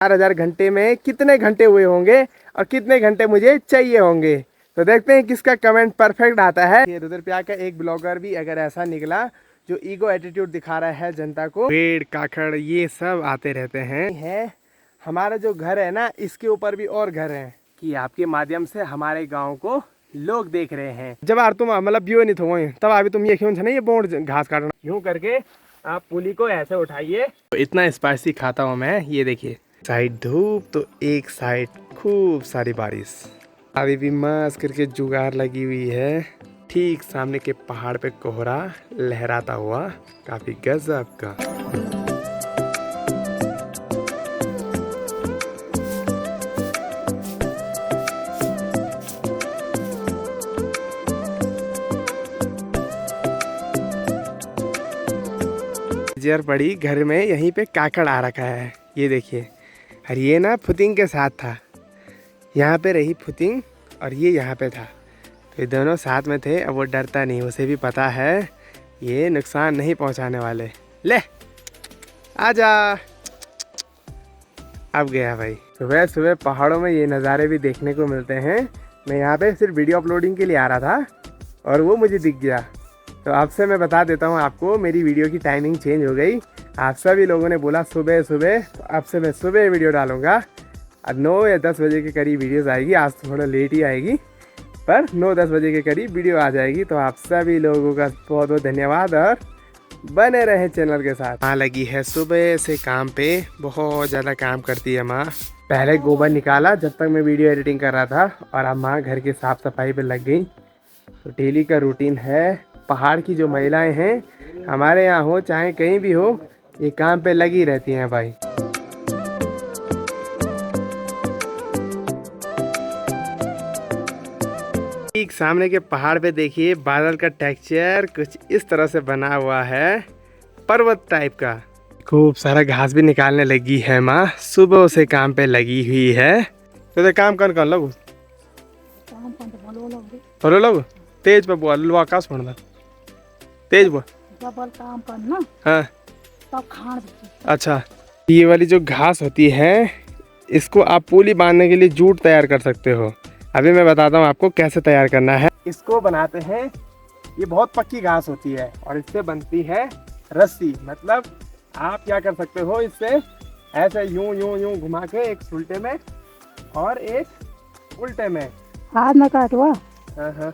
4,000 घंटे में कितने घंटे हुए होंगे और कितने घंटे मुझे चाहिए होंगे। तो देखते हैं किसका कमेंट परफेक्ट आता है। ये रुद्रप्रयाग का एक ब्लॉगर भी अगर ऐसा निकला जो ईगो एटीट्यूड दिखा रहा है जनता को, पेड़ काकड़ ये सब आते रहते हैं। हमारा जो घर है ना, इसके ऊपर भी और घर हैं कि आपके माध्यम से हमारे गाँव को लोग देख रहे हैं। जब यार तुम मतलब व्यू नहीं थो तब अभी तुम ये क्यों ना ये बोर्ड घास काटना यूं करके आप पुली को ऐसे उठाइए। तो इतना स्पाइसी खाता हूँ मैं। ये देखिए, साइड धूप तो एक साइड खूब सारी बारिश। अभी भी मस्त करके जुगाड़ लगी हुई है। ठीक सामने के पहाड़ पे कोहरा लहराता हुआ, काफी गजब का। जर पड़ी घर में यहीं पे काकड़ आ रखा है, ये देखिए। और ये ना फुतिंग के साथ था, यहाँ पे रही फुतिंग और ये यहाँ पे था, तो ये दोनों साथ में थे। अब वो डरता नहीं, उसे भी पता है ये नुकसान नहीं पहुँचाने वाले। ले आजा, अब गया भाई। सुबह सुबह पहाड़ों में ये नज़ारे भी देखने को मिलते हैं। मैं यहाँ पे सिर्फ वीडियो अपलोडिंग के लिए आ रहा था और वो मुझे दिख गया। तो आपसे मैं बता देता हूँ आपको, मेरी वीडियो की टाइमिंग चेंज हो गई। आप सभी लोगों ने बोला सुबह सुबह, तो अब से मैं सुबह वीडियो डालूँगा। और 9 या 10 बजे के करीब वीडियोस आएगी। आज थोड़ा लेट ही आएगी, पर 9-10 बजे के करीब वीडियो आ जाएगी। तो आप सभी लोगों का बहुत बहुत धन्यवाद और बने रहे चैनल के साथ। माँ लगी है सुबह से काम पे, बहुत ज़्यादा काम करती है माँ। पहले गोबर निकाला जब तक मैं वीडियो एडिटिंग कर रहा था, और अब माँ घर की साफ़ सफाई पे लग गई। तो डेली का रूटीन है। पहाड़ की जो महिलाएं हैं हमारे यहाँ हो चाहे कहीं भी हो, ये काम पे लगी रहती हैं भाई। ठीक सामने के पहाड़ पे देखिए, बादल का टेक्सचर कुछ इस तरह से बना हुआ है, पर्वत टाइप का। खूब सारा घास भी निकालने लगी है माँ, सुबह से काम पे लगी हुई है। तो काम कर लोग बोलो लोग तेज पे बोल आकाश पड़ना तेज बोल काम करना। हाँ तब खान। अच्छा, ये वाली जो घास होती है इसको आप पुली बांधने के लिए जूट तैयार कर सकते हो। अभी मैं बताता हूँ आपको कैसे तैयार करना है। इसको बनाते हैं, ये बहुत पक्की घास होती है और इससे बनती है रस्सी। मतलब आप क्या कर सकते हो, इससे ऐसे यूं यूं यूं घुमा के, एक उल्टे में और एक उल्टे में। हाथ में काटवा। हाँ।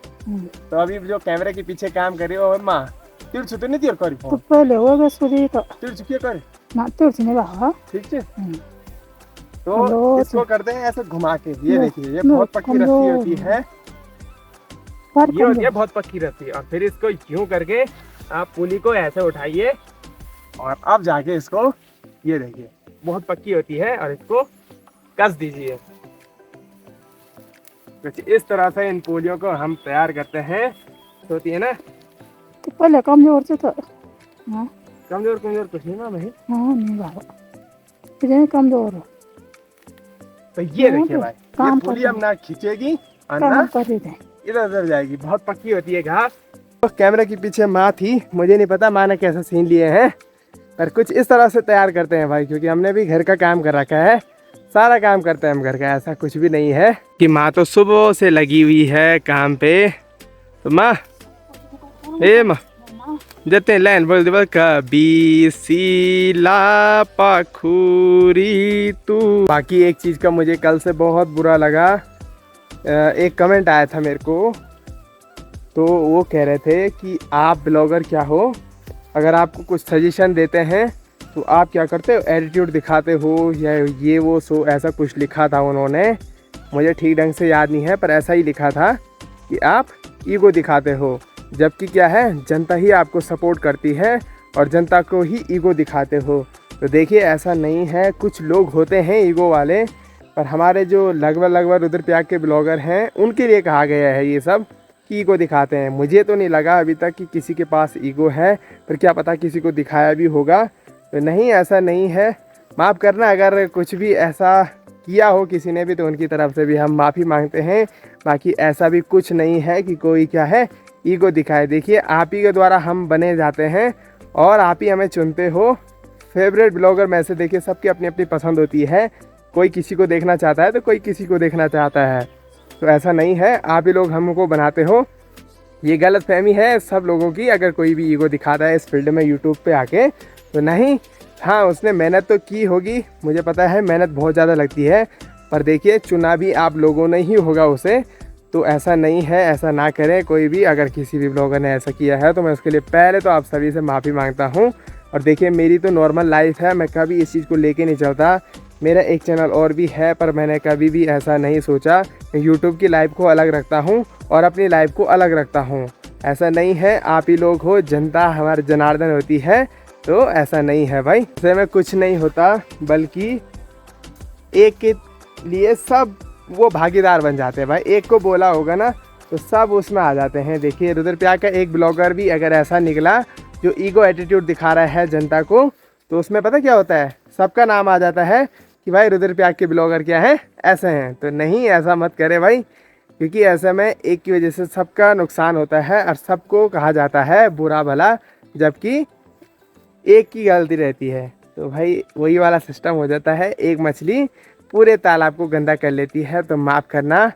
तो अभी जो कैमरे के पीछे काम कर रही हो माँ, तिरछ तो नहीं तिर करी तो पहले होगा सुधी तो तिरछ क्या करे ना, तिरछ नहीं रहा। ठीक है, तो इसको करते हैं ऐसे घुमा के। ये देखिए, ये बहुत पक्की रस्सी होती है, ये होती है बहुत पक्की रस्सी। और फिर इसको यूं करके आप पुली को ऐसे उठाइए और अब जाके इसको, ये देखिए बहुत पक्की होती है, और इसको कस दीजिए। कुछ इस तरह से इन पुलियों को हम तैयार करते हैं। होती है ना, तो पहले कमजोर से तो कमजोर कुछ नहीं ना भाई। हाँ नहीं बाबा, कमजोर हो। तो ये देखिए भाई, ये पुली अब ना खींचेगी और ना इधर उधर जाएगी। बहुत पक्की होती है घास। तो कैमरे के पीछे माँ थी, मुझे नहीं पता माँ ने कैसे सीन लिए हैं, पर कुछ इस तरह से तैयार करते हैं भाई, क्योंकि हमने भी घर का काम कर रखा है। सारा काम करते हैं हम घर का, ऐसा कुछ भी नहीं है कि माँ तो सुबह से लगी हुई है काम पे। तो माँ ए माँ जते लाइन बोल दे, कभी सीला पाखुरी तू। बाकी एक चीज़ का मुझे कल से बहुत बुरा लगा। एक कमेंट आया था मेरे को, तो वो कह रहे थे कि आप ब्लॉगर क्या हो, अगर आपको कुछ सजेशन देते हैं तो आप क्या करते हो, एटीट्यूड दिखाते हो या ये वो सो, ऐसा कुछ लिखा था उन्होंने। मुझे ठीक ढंग से याद नहीं है, पर ऐसा ही लिखा था कि आप ईगो दिखाते हो, जबकि क्या है, जनता ही आपको सपोर्ट करती है और जनता को ही ईगो दिखाते हो। तो देखिए ऐसा नहीं है, कुछ लोग होते हैं ईगो वाले, पर हमारे जो लगभग रुद्रप्रयाग के ब्लॉगर हैं उनके लिए कहा गया है ये सब कि ईगो दिखाते हैं। मुझे तो नहीं लगा अभी तक कि किसी के पास ईगो है, पर क्या पता किसी को दिखाया भी होगा। तो नहीं, ऐसा नहीं है। माफ़ करना अगर कुछ भी ऐसा किया हो किसी ने भी, तो उनकी तरफ से भी हम माफ़ी मांगते हैं। बाकी ऐसा भी कुछ नहीं है कि कोई क्या है ईगो दिखाए। देखिए आप ही के द्वारा हम बने जाते हैं और आप ही हमें चुनते हो फेवरेट ब्लॉगर में से। देखिए सबकी अपनी अपनी पसंद होती है, कोई किसी को देखना चाहता है तो कोई किसी को देखना चाहता है, तो ऐसा नहीं है, आप ही लोग हमको बनाते हो। ये गलत फहमी है सब लोगों की, अगर कोई भी ईगो दिखाता है इस फील्ड में यूट्यूब पे आके, तो नहीं। हाँ, उसने मेहनत तो की होगी, मुझे पता है मेहनत बहुत ज़्यादा लगती है, पर देखिए चुना भी आप लोगों ने ही होगा उसे, तो ऐसा नहीं है, ऐसा ना करें कोई भी। अगर किसी भी ब्लॉगर ने ऐसा किया है तो मैं उसके लिए पहले तो आप सभी से माफ़ी मांगता हूँ। और देखिए मेरी तो नॉर्मल लाइफ है, मैं कभी इस चीज़ को लेके नहीं चलता। मेरा एक चैनल और भी है, पर मैंने कभी भी ऐसा नहीं सोचा। यूट्यूब की लाइफ को अलग रखता हूँ और अपनी लाइफ को अलग रखता हूँ, ऐसा नहीं है। आप ही लोग हो, जनता हमारे जनार्दन होती है, तो ऐसा नहीं है भाई। इससे में कुछ नहीं होता, बल्कि एक के लिए सब वो भागीदार बन जाते हैं भाई। एक को बोला होगा ना तो सब उसमें आ जाते हैं। देखिए रुद्रप्रयाग का एक ब्लॉगर भी अगर ऐसा निकला जो ईगो एटीट्यूड दिखा रहा है जनता को, तो उसमें पता क्या होता है, सबका नाम आ जाता है कि भाई रुद्रप्रयाग के ब्लॉगर क्या है, ऐसे हैं। तो नहीं, ऐसा मत करे भाई, क्योंकि ऐसे में एक की वजह से सबका नुकसान होता है और सबको कहा जाता है बुरा भला, जबकि एक की गलती रहती है। तो भाई वही वाला सिस्टम हो जाता है, एक मछली पूरे तालाब को गंदा कर लेती है। तो माफ़ करना,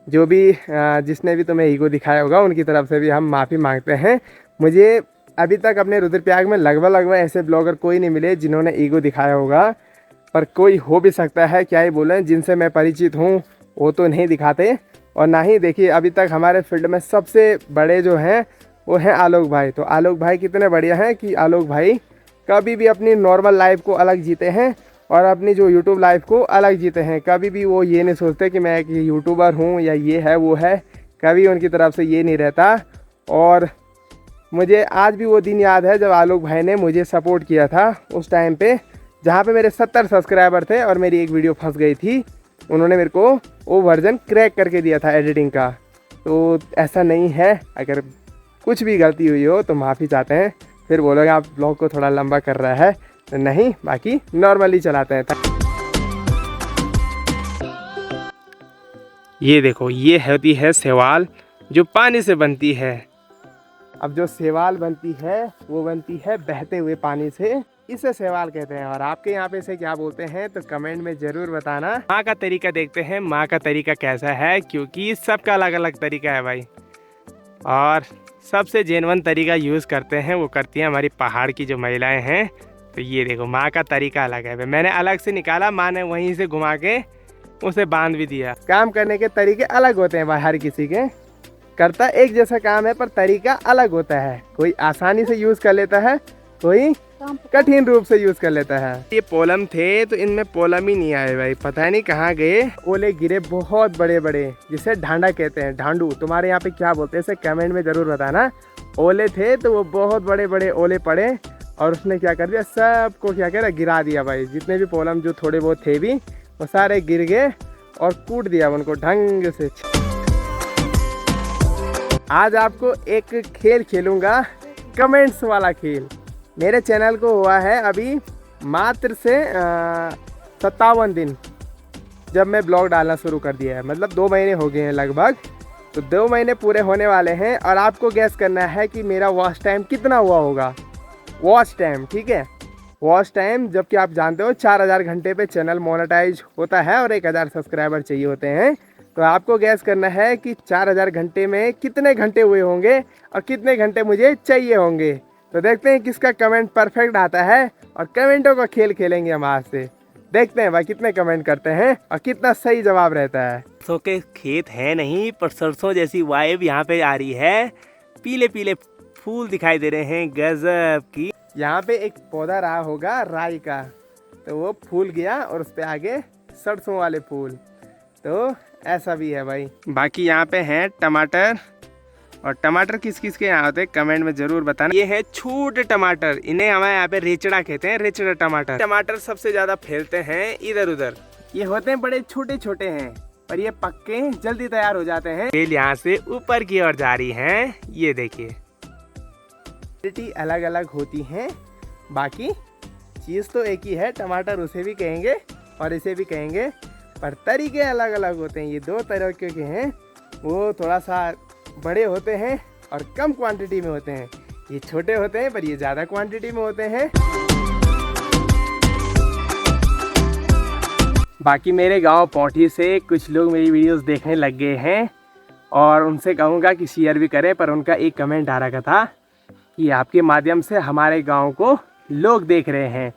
जो भी जिसने भी तुम्हें ईगो दिखाया होगा उनकी तरफ से भी हम माफ़ी मांगते हैं। मुझे अभी तक अपने रुद्रप्रयाग में लगभग ऐसे ब्लॉगर कोई नहीं मिले जिन्होंने ईगो दिखाया होगा, पर कोई हो भी सकता है, क्या ही बोलें। जिनसे मैं परिचित हूँ वो तो नहीं दिखाते, और ना ही देखिए अभी तक हमारे फील्ड में सबसे बड़े जो हैं वो हैं आलोक भाई। तो आलोक भाई कितने बढ़िया हैं कि आलोक भाई कभी भी अपनी नॉर्मल लाइफ को अलग जीते हैं और अपनी जो यूट्यूब लाइफ को अलग जीते हैं। कभी भी वो ये नहीं सोचते कि मैं एक यूट्यूबर हूँ या ये है वो है, कभी उनकी तरफ से ये नहीं रहता। और मुझे आज भी वो दिन याद है जब आलोक भाई ने मुझे सपोर्ट किया था उस टाइम पे, जहाँ पे मेरे 70 सब्सक्राइबर थे और मेरी एक वीडियो फंस गई थी। उन्होंने मेरे को वो वर्जन क्रैक करके दिया था एडिटिंग का। तो ऐसा नहीं है, अगर कुछ भी गलती हुई हो तो माफ़ी चाहते हैं। फिर बोलोगे आप ब्लॉग को थोड़ा लंबा कर रहा है, तो नहीं, बाकी नॉर्मली चलाते हैं। ये देखो, ये होती है सेवाल जो पानी से बनती है। अब जो सेवाल बनती है वो बनती है बहते हुए पानी से, इसे सेवाल कहते हैं। और आपके यहाँ पे इसे क्या बोलते हैं तो कमेंट में ज़रूर बताना। माँ का तरीका देखते हैं, माँ का तरीका कैसा है, क्योंकि सबका अलग अलग तरीका है भाई। और सबसे जेन्युइन तरीका यूज़ करते हैं वो करती हैं हमारी पहाड़ की जो महिलाएं हैं। तो ये देखो, माँ का तरीका अलग है, मैंने अलग से निकाला, माँ ने वहीं से घुमा के उसे बांध भी दिया। काम करने के तरीके अलग होते हैं भाई, हर किसी के करता एक जैसा काम है, पर तरीका अलग होता है। कोई आसानी से यूज़ कर लेता है, कोई कठिन रूप से यूज़ कर लेता है। ये पोलम थे तो इनमें पोलम ही नहीं आए भाई, पता नहीं कहाँ गए। ओले गिरे बहुत बड़े बड़े, जिसे ढांडा कहते हैं, ढांडू तुम्हारे यहाँ पे क्या बोलते हैं इसे कमेंट में ज़रूर बताना। ओले थे तो वो बहुत बड़े बड़े ओले पड़े और उसने क्या कर दिया, सबको क्या करा, गिरा दिया भाई। जितने भी पोलम जो थोड़े बहुत थे भी, वो सारे गिर गए और कूट दिया उनको ढंग से। आज आपको एक खेल खेलूंगा, कमेंट्स वाला खेल। मेरे चैनल को हुआ है अभी मात्र से 57 दिन जब मैं ब्लॉग डालना शुरू कर दिया है, मतलब 2 महीने हो गए हैं लगभग। तो 2 महीने पूरे होने वाले हैं और आपको गैस करना है कि मेरा वॉच टाइम कितना हुआ होगा। वॉच टाइम, ठीक है, वॉच टाइम, जबकि आप जानते हो 4000 घंटे पे चैनल मोनेटाइज होता है और 1000 सब्सक्राइबर चाहिए होते हैं। तो आपको गैस करना है कि 4000 घंटे में कितने घंटे हुए होंगे और कितने घंटे मुझे चाहिए होंगे। तो देखते हैं किसका कमेंट परफेक्ट आता है और कमेंटों का खेल खेलेंगे हम आज से। देखते हैं भाई कितने कमेंट करते हैं और कितना सही जवाब रहता है। सरसों के खेत है नहीं, पर सरसों जैसी वाइब यहाँ पे आ रही है। पीले पीले फूल दिखाई दे रहे हैं, गजब की। यहाँ पे एक पौधा रहा होगा राई का, तो वो फूल गया और उस पे आगे सरसों वाले फूल। तो ऐसा भी है भाई। बाकी यहाँ पे हैं टमाटर, और टमाटर किस किस के यहाँ होते हैं कमेंट में जरूर बताना। ये है छोटे टमाटर, इन्हें हमारे यहाँ पे रेचड़ा कहते हैं, रेचड़ा टमाटर। टमाटर सबसे ज्यादा फैलते हैं इधर उधर, ये होते हैं बड़े छोटे छोटे हैं, पर ये पक्के जल्दी तैयार हो जाते हैं। बेल यहाँ से ऊपर की ओर जा रही है, ये देखिए। क्वालिटी अलग अलग होती हैं, बाकी चीज़ तो एक ही है। टमाटर उसे भी कहेंगे और इसे भी कहेंगे, पर तरीके अलग अलग होते हैं। ये 2 तरीके के हैं, वो थोड़ा सा बड़े होते हैं और कम क्वांटिटी में होते हैं। ये छोटे होते हैं पर ये ज़्यादा क्वांटिटी में होते हैं। बाकी मेरे गांव पौंठी से कुछ लोग मेरी वीडियोस देखने लग गए हैं और उनसे कहूँगा कि शेयर भी करें, पर उनका एक कमेंट आ रखा था कि आपके माध्यम से हमारे गांव को लोग देख रहे हैं।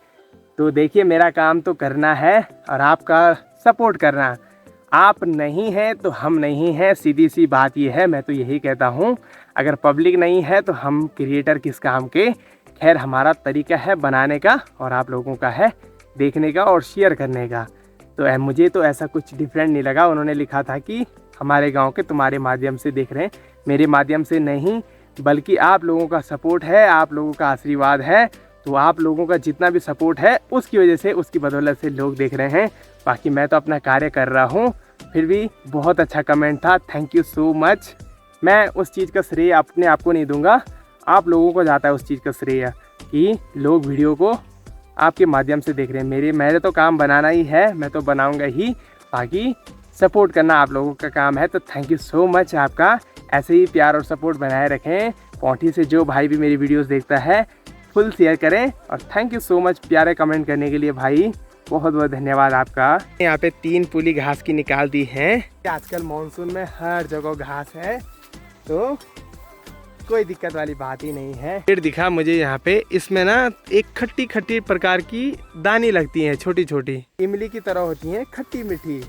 तो देखिए, मेरा काम तो करना है और आपका सपोर्ट करना। आप नहीं हैं तो हम नहीं हैं, सीधी सी बात ये है। मैं तो यही कहता हूँ, अगर पब्लिक नहीं है तो हम क्रिएटर किस काम के। खैर, हमारा तरीका है बनाने का और आप लोगों का है देखने का और शेयर करने का। तो मुझे तो ऐसा कुछ डिफरेंट नहीं लगा। उन्होंने लिखा था कि हमारे गांव के तुम्हारे माध्यम से देख रहे हैं, मेरे माध्यम से नहीं, बल्कि आप लोगों का सपोर्ट है, आप लोगों का आशीर्वाद है। तो आप लोगों का जितना भी सपोर्ट है उसकी वजह से, उसकी बदौलत से लोग देख रहे हैं। बाकी मैं तो अपना कार्य कर रहा हूँ। फिर भी बहुत अच्छा कमेंट था, थैंक यू सो मच। मैं उस चीज़ का श्रेय अपने आप को नहीं दूंगा, आप लोगों को जाता है उस चीज़ का श्रेय कि लोग वीडियो को आपके माध्यम से देख रहे हैं। मेरे तो काम बनाना ही है, मैं तो बनाऊंगा ही, बाकी सपोर्ट करना आप लोगों का काम है। तो थैंक यू सो मच आपका, ऐसे ही प्यार और सपोर्ट बनाए रखें। पौंठी से जो भाई भी मेरी वीडियोस देखता है फुल शेयर करें और थैंक यू सो मच प्यारे कमेंट करने के लिए भाई, बहुत बहुत धन्यवाद आपका। यहाँ पे 3 पुली घास की निकाल दी है। आजकल मानसून में हर जगह घास है तो कोई दिक्कत वाली बात ही नहीं है। पेड़ दिखा मुझे यहाँ पे, इसमें ना एक खट्टी खट्टी प्रकार की दानी लगती हैं, छोटी छोटी इमली की तरह होती हैं, खट्टी मीठी।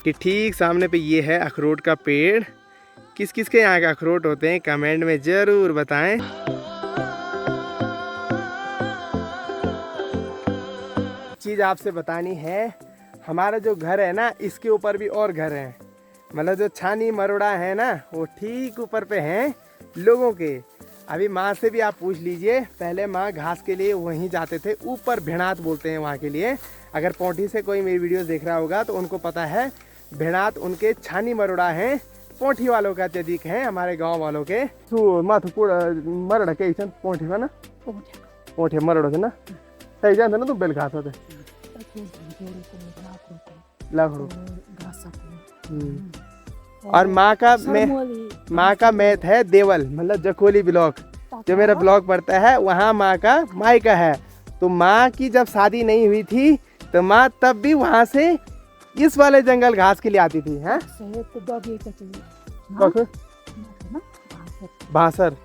कि ठीक सामने पे ये है अखरोट का पेड़। किस किस के यहाँ के अखरोट होते हैं कमेंट में ज़रूर बताएं। चीज़ आपसे बतानी है, हमारा जो घर है ना, इसके ऊपर भी और घर हैं। मतलब जो छानी मरोड़ा है ना, वो ठीक ऊपर पे हैं लोगों के। अभी माँ से भी आप पूछ लीजिए, पहले माँ घास के लिए वहीं जाते थे, ऊपर भेड़ात बोलते हैं वहाँ के लिए। अगर पौंठी से कोई मेरी वीडियो देख रहा होगा तो उनको पता है, भेड़ात उनके छानी मरोड़ा हैं, पौंठी वालों का अत्यधिक है, हमारे गांव वालों के। तो मरोड़ा के पौंठी का ना, पौंठी मरोड़ा से ना सही जानते ना, तो बेल घास होते और माँ का मैथ है देवल, मतलब जखोली ब्लॉक। जो मेरा ब्लॉक पड़ता है वहाँ माँ का मायका है। तो माँ की जब शादी नहीं हुई थी तो माँ तब भी वहाँ से इस वाले जंगल घास के लिए आती थी। हैं भांसर,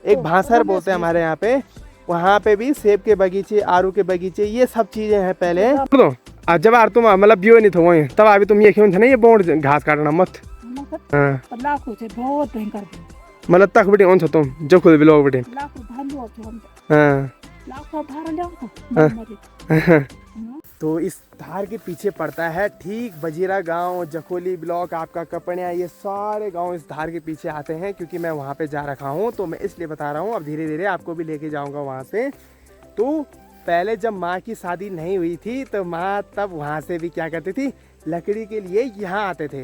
एक भांसर बोलते हैं हमारे यहाँ पे। वहाँ पे भी सेब के बगीचे, आरू के बगीचे, ये सब चीजें हैं पहले। तो जब आर तुम मतलब बियो नहीं थे वही, तब अभी तुम ये क्यों थे ना, ये बोर्ड घास काटना मत। मतलब तक बेटे उन तुम जो खुद बिलो बेटे। तो इस धार के पीछे पड़ता है ठीक बजीरा गांव, जखोली ब्लॉक, आपका कपड़िया, ये सारे गांव इस धार के पीछे आते हैं। क्योंकि मैं वहां पे जा रखा हूं तो मैं इसलिए बता रहा हूं। अब धीरे धीरे आपको भी लेके जाऊंगा वहां से। तो पहले जब माँ की शादी नहीं हुई थी तो माँ तब वहां से भी क्या करती थी, लकड़ी के लिए यहाँ आते थे।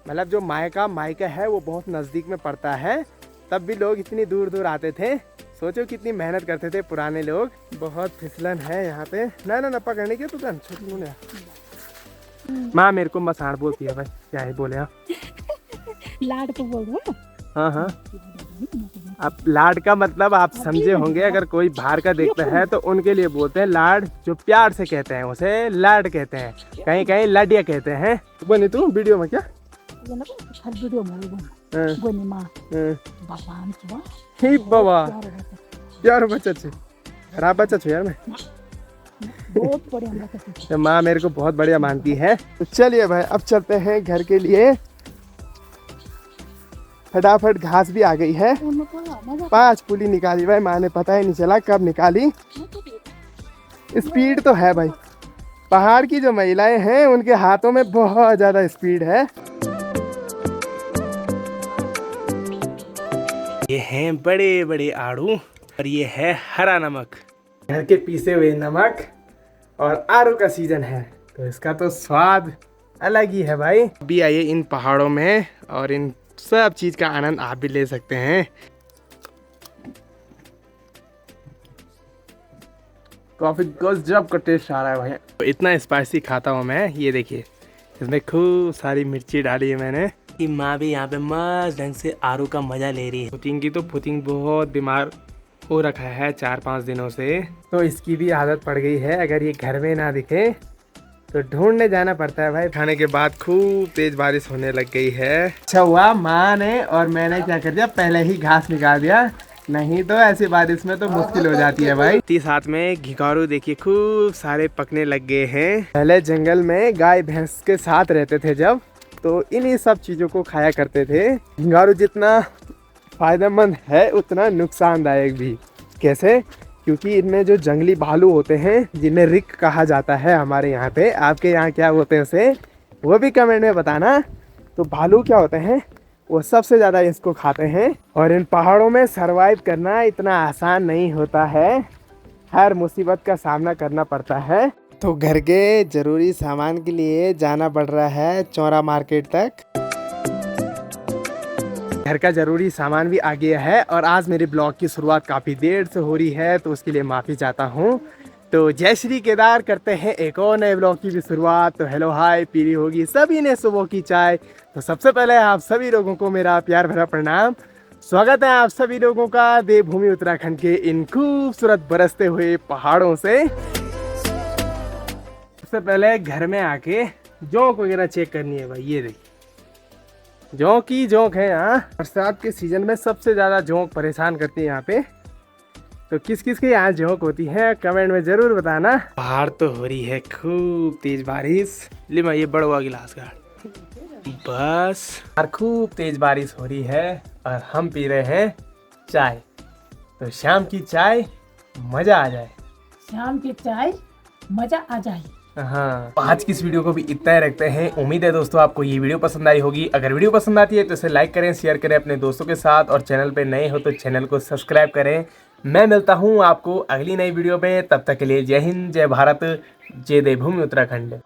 मतलब जो मायका है वो बहुत नज़दीक में पड़ता है, तब भी लोग इतनी दूर दूर आते थे। सोचो कितनी मेहनत करते थे पुराने लोग। बहुत फिसलन है यहाँ पे, ना पकड़ने की तो छोटी माँ मेरे को मसाण बोलती है भाई, क्या है बोले आप? लाड को बोल रहे? हाँ। अब लाड का मतलब आप समझे होंगे, अगर कोई बाहर का देखता है तो उनके लिए बोलते हैं लाड, जो प्यार से कहते हैं उसे लाड कहते हैं, कहीं कहीं लाडिया कहते हैं। बनी तू वीडियो में क्या? वीडियो में बाबा यार बच्चा छे, खराब बच्चा छो यार। मैं बहुत बढ़िया, तो माँ मेरे को बहुत बढ़िया मानती है। तो चलिए भाई अब चलते हैं घर के लिए। फटाफट घास भी आ गई है, 5 पुली निकाली भाई माँ ने, पता ही नहीं चला कब निकाली। स्पीड तो है भाई, पहाड़ की जो महिलाएं हैं उनके हाथों में बहुत ज्यादा स्पीड है। ये हैं बड़े बड़े आड़ू और ये है हरा नमक, घर के पीसे हुए नमक। और आड़ू का सीजन है तो इसका तो स्वाद अलग ही है भाई। अभी आइए इन पहाड़ों में और इन सब चीज का आनंद आप भी ले सकते हैं। कॉफी गजब का टेस्ट आ रहा है भाई। तो इतना स्पाइसी खाता हूँ मैं। ये देखिए इसमें खूब सारी मिर्ची डाली है मैंने। कि माँ भी यहाँ पे मस्त ढंग से आड़ू का मजा ले रही है। फुतिंग की तो फुतिंग बहुत बीमार हो रखा है 4-5 दिनों से, तो इसकी भी आदत पड़ गई है। अगर ये घर में ना दिखे तो ढूंढने जाना पड़ता है भाई। खाने के बाद खूब तेज बारिश होने लग गई है। अच्छा हुआ माँ ने और मैंने क्या कर दिया, पहले ही घास निकाल दिया, नहीं तो ऐसी बारिश में तो मुश्किल हो जाती है भाई। साथ में घिघारू देखिए खूब सारे पकने लग गए हैं। पहले जंगल में गाय भैंस के साथ रहते थे जब, तो इन्हीं सब चीजों को खाया करते थे। घिघारू जितना फायदेमंद है उतना नुकसानदायक भी। कैसे? क्योंकि इनमें जो जंगली भालू होते हैं, जिन्हें रिक कहा जाता है हमारे यहाँ पे, आपके यहाँ क्या होते हैं उसे वो भी कमेंट में बताना। तो भालू क्या होते हैं, वो सबसे ज़्यादा इसको खाते हैं। और इन पहाड़ों में सरवाइव करना इतना आसान नहीं होता है, हर मुसीबत का सामना करना पड़ता है। तो घर के ज़रूरी सामान के लिए जाना पड़ रहा है चौरा मार्केट तक। घर का ज़रूरी सामान भी आ गया है और आज मेरे ब्लॉग की शुरुआत काफ़ी देर से हो रही है, तो उसके लिए माफ़ी चाहता हूँ। तो जय श्री केदार, करते हैं एक और नए ब्लॉग की भी शुरुआत। तो हेलो हाय, पीली होगी सभी ने सुबह की चाय। तो सबसे पहले आप सभी लोगों को मेरा प्यार भरा प्रणाम। स्वागत है आप सभी लोगों का देवभूमि उत्तराखंड के इन खूबसूरत बरसते हुए पहाड़ों से। सबसे पहले घर में आके जोंक वगैरह चेक करनी है भाई। ये देखिए जोंक ही जोंक है यहाँ। बरसात के सीजन में सबसे ज़्यादा जोंक परेशान करती है यहाँ पे। तो किस किस के यहाँ जोंक होती है कमेंट में ज़रूर बताना। बाहर तो हो रही है खूब तेज बारिश। ले मैं ये बड़ा हुआ गिलास का बस। और खूब तेज बारिश हो रही है और हम पी रहे हैं चाय। तो शाम की चाय मज़ा आ जाए। शाम की चाय मजा आ जाए। हाँ, आज की इस वीडियो को भी इतना ही रखते हैं। उम्मीद है दोस्तों आपको ये वीडियो पसंद आई होगी। अगर वीडियो पसंद आती है तो इसे लाइक करें, शेयर करें अपने दोस्तों के साथ, और चैनल पे नए हो तो चैनल को सब्सक्राइब करें। मैं मिलता हूँ आपको अगली नई वीडियो में, तब तक के लिए जय हिंद, जय भारत, जय देवभूमि उत्तराखंड।